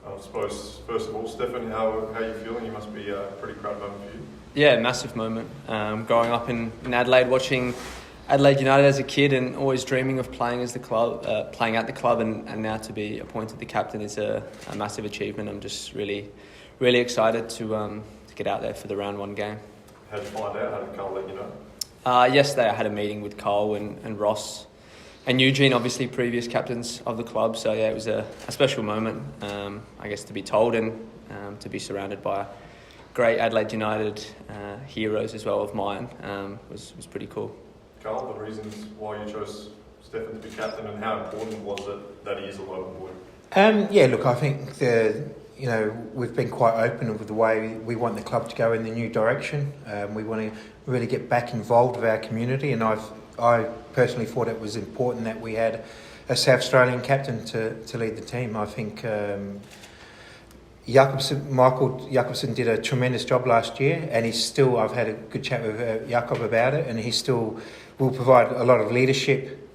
I suppose, first of all, Stefan, how are you feeling? You must be a pretty proud moment for you. Yeah, massive moment. Growing up in Adelaide, watching Adelaide United as a kid and always dreaming of playing as the club, playing at the club, and now to be appointed the captain is a massive achievement. I'm just really excited to get out there for the round one game. How did you find out? How did Carl let you know? Yesterday I had a meeting with Carl and Ross and Eugene, obviously previous captains of the club. So yeah, it was a special moment, I guess, to be told and to be surrounded by great Adelaide United heroes as well of mine was pretty cool. Carl, the reasons why you chose Stefan to be captain and how important was it that he is a local boy? I think we've been quite open with the way we want the club to go in the new direction. We want to really get back involved with our community, and I personally thought it was important that we had a South Australian captain to lead the team. I think Michael Jakobsen did a tremendous job last year, and I've had a good chat with Jakob about it, and he still will provide a lot of leadership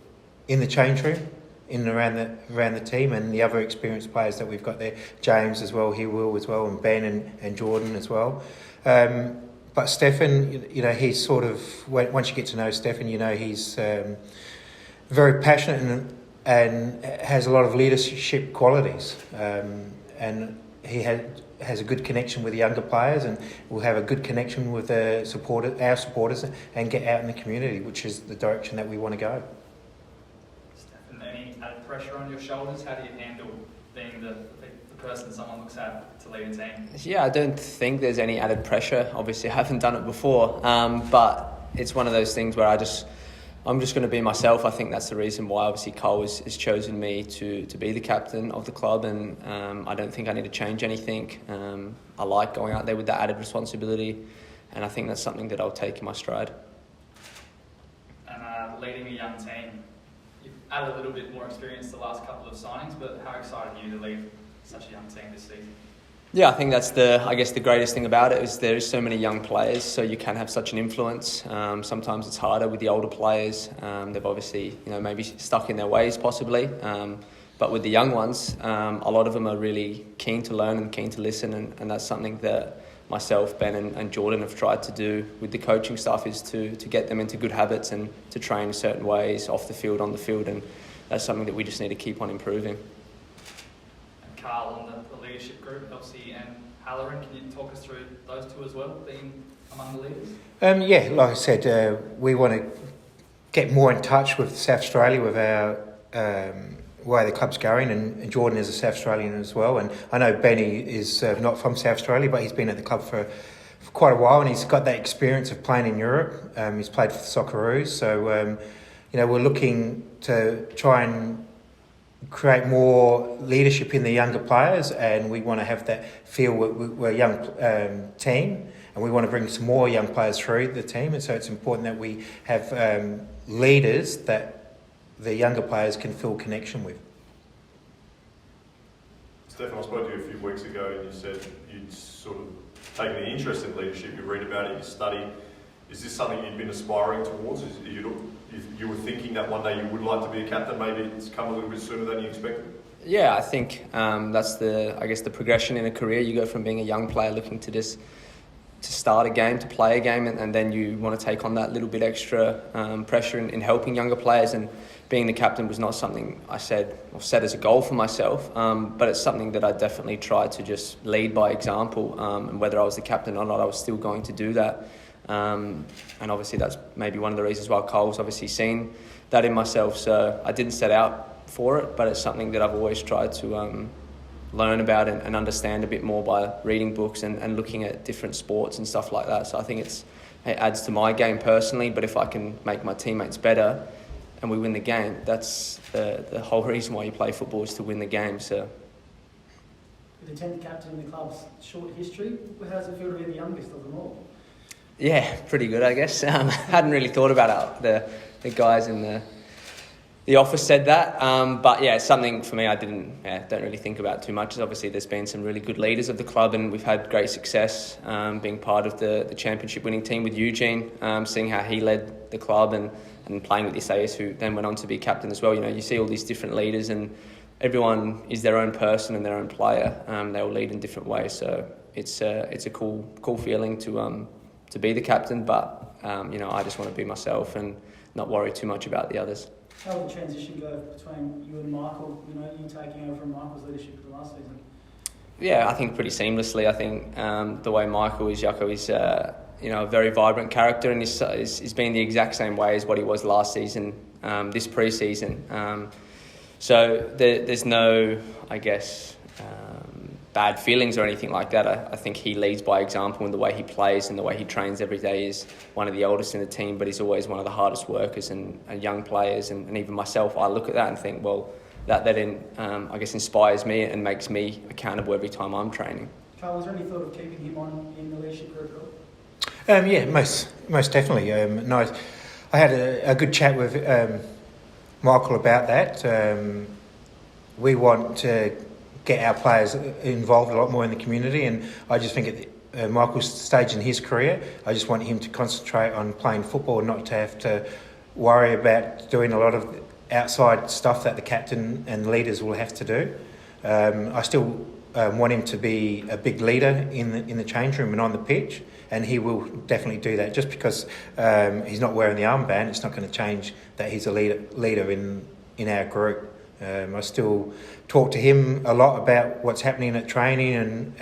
in the change room, in and around the team, and the other experienced players that we've got there. James as well, he will as well, and Ben and Jordan as well. But Stefan, he's sort of, once you get to know Stefan, he's very passionate and has a lot of leadership qualities. And he has a good connection with the younger players, and will have a good connection with our supporters, and get out in the community, which is the direction that we want to go. Stefan, any added pressure on your shoulders? How do you handle being the person someone looks at to lead a team? Yeah, I don't think there's any added pressure. Obviously, I haven't done it before, but it's one of those things where I'm just going to be myself. I think that's the reason why obviously Cole has chosen me to be the captain of the club, and I don't think I need to change anything. I like going out there with that added responsibility, and I think that's something that I'll take in my stride. And leading a young team, you've added a little bit more experience the last couple of signings, but how excited are you to lead such a young team this season? Yeah, I think that's the greatest thing about it is there's so many young players, so you can have such an influence. Sometimes it's harder with the older players. They've obviously, maybe stuck in their ways possibly. But with the young ones, a lot of them are really keen to learn and keen to listen, and that's something that myself, Ben and Jordan have tried to do with the coaching staff, is to get them into good habits and to train certain ways off the field, on the field, and that's something that we just need to keep on improving. And Carl, on the leadership group, Elsie and Halloran, can you talk us through those two as well, being among the leaders? Like I said, we want to get more in touch with South Australia, with our way the club's going, and Jordan is a South Australian as well, and I know Benny is not from South Australia, but he's been at the club for quite a while, and he's got that experience of playing in Europe. He's played for the Socceroos, so we're looking to try and create more leadership in the younger players, and we want to have that feel we're a young team, and we want to bring some more young players through the team, and so it's important that we have leaders that the younger players can feel connection with. Stefan, I spoke to you a few weeks ago and you said you'd sort of taken an interest in leadership, you read about it, you study. Is this something you'd been aspiring towards? You were thinking that one day you would like to be a captain, maybe it's come a little bit sooner than you expected? Yeah, I think that's the progression in a career. You go from being a young player looking to start a game, to play a game, and then you want to take on that little bit extra pressure in helping younger players, and being the captain was not something I set as a goal for myself, but it's something that I definitely tried to just lead by example, and whether I was the captain or not, I was still going to do that. And obviously that's maybe one of the reasons why Cole's obviously seen that in myself, so I didn't set out for it, but it's something that I've always tried to learn about and understand a bit more by reading books and looking at different sports and stuff like that. So I think it adds to my game personally, but if I can make my teammates better and we win the game, that's the whole reason why you play football, is to win the game. So, with the 10th captain in the club's short history, how does it feel to be the youngest of them all? Yeah, pretty good, I guess. Hadn't really thought about it. The guys in the office said that, but yeah, it's something for me I don't really think about too much. Obviously, there's been some really good leaders of the club, and we've had great success being part of the championship winning team with Eugene, seeing how he led the club and playing with Isaias, who then went on to be captain as well. You see all these different leaders, and everyone is their own person and their own player. They all lead in different ways, so it's a cool feeling to be the captain. But I just want to be myself and not worry too much about the others. How did the transition go between you and Michael? You taking over from Michael's leadership for the last season. Yeah, I think pretty seamlessly. I think the way Michael is, Jacko is a very vibrant character, and he's been the exact same way as what he was last season, this pre-season. So there's no, I guess, bad feelings or anything like that. I think he leads by example in the way he plays and the way he trains every day. Is one of the oldest in the team, but he's always one of the hardest workers and young players. And even myself, I look at that and think, well, that then, I guess, inspires me and makes me accountable every time I'm training. Carl, was there any thought of keeping him on in the leadership group at all? Yeah, most definitely. Nice. I had a good chat with Michael about that. We want to get our players involved a lot more in the community, and I just think at Michael's stage in his career, I just want him to concentrate on playing football and not to have to worry about doing a lot of outside stuff that the captain and leaders will have to do. I still want him to be a big leader in the change room and on the pitch, and he will definitely do that. Just because he's not wearing the armband, it's not going to change that he's a leader in our group. I still talk to him a lot about what's happening at training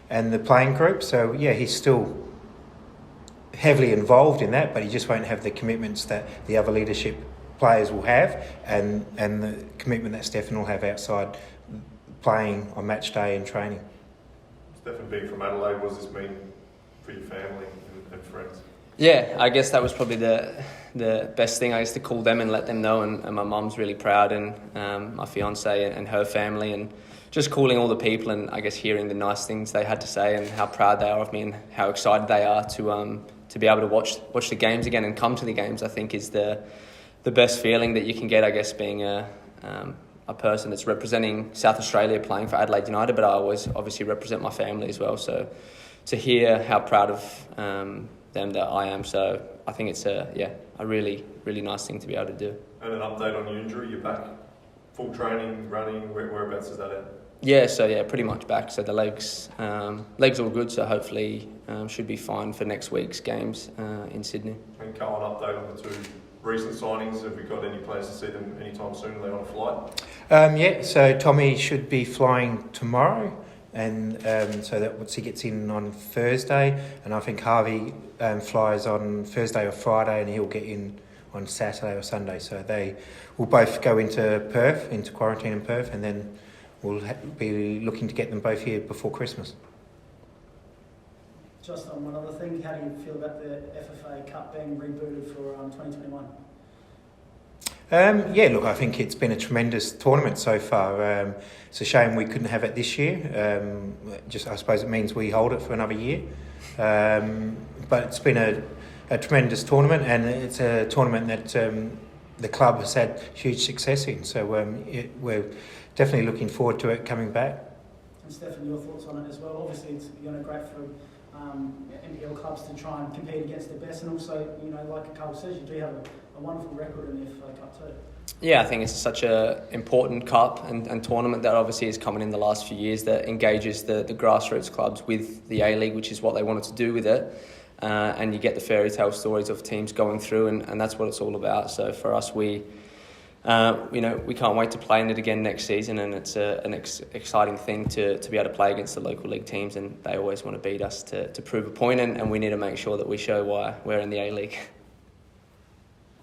and the playing group. So yeah, he's still heavily involved in that, but he just won't have the commitments that the other leadership players will have, and the commitment that Stefan will have outside playing on match day and training. Stefan, being from Adelaide, what does this mean for your family and friends? Yeah, I guess that was probably the best thing, I guess, to call them and let them know. And my mum's really proud, and my fiance and her family, and just calling all the people and I guess hearing the nice things they had to say and how proud they are of me and how excited they are to be able to watch the games again and come to the games. I think is the best feeling that you can get, I guess, being a person that's representing South Australia playing for Adelaide United, but I always obviously represent my family as well. So to hear how proud of them that I am, so I think it's a really, really nice thing to be able to do. And an update on your injury, you're back, full training, running, whereabouts is that at? Yeah, so pretty much back. So the legs all good, so hopefully should be fine for next week's games in Sydney. And Carl, an update on the two recent signings. Have we got any plans to see them anytime soon? Are they on a flight? So Tommy should be flying tomorrow, and so that once he gets in on Thursday, and I think Harvey flies on Thursday or Friday, and he'll get in on Saturday or Sunday. So they will both go into quarantine in Perth, and then we'll be looking to get them both here before Christmas. Just on one other thing, how do you feel about the FFA Cup being rebooted for 2021? Look, I think it's been a tremendous tournament so far. It's a shame we couldn't have it this year. I suppose it means we hold it for another year. But it's been a tremendous tournament, and it's a tournament that the club has had huge success in. So we're definitely looking forward to it coming back. And Stefan, your thoughts on it as well? Obviously, it's great for NPL clubs to try and compete against the best, and also, like Carl says, you do have a wonderful record in the FA Cup too. Yeah, I think it's such an important cup and tournament that obviously has come in the last few years that engages the grassroots clubs with the A-League, which is what they wanted to do with it. And you get the fairy tale stories of teams going through, and that's what it's all about. So for us, we can't wait to play in it again next season, and it's an exciting thing to be able to play against the local league teams, and they always want to beat us to prove a point, and we need to make sure that we show why we're in the A-League.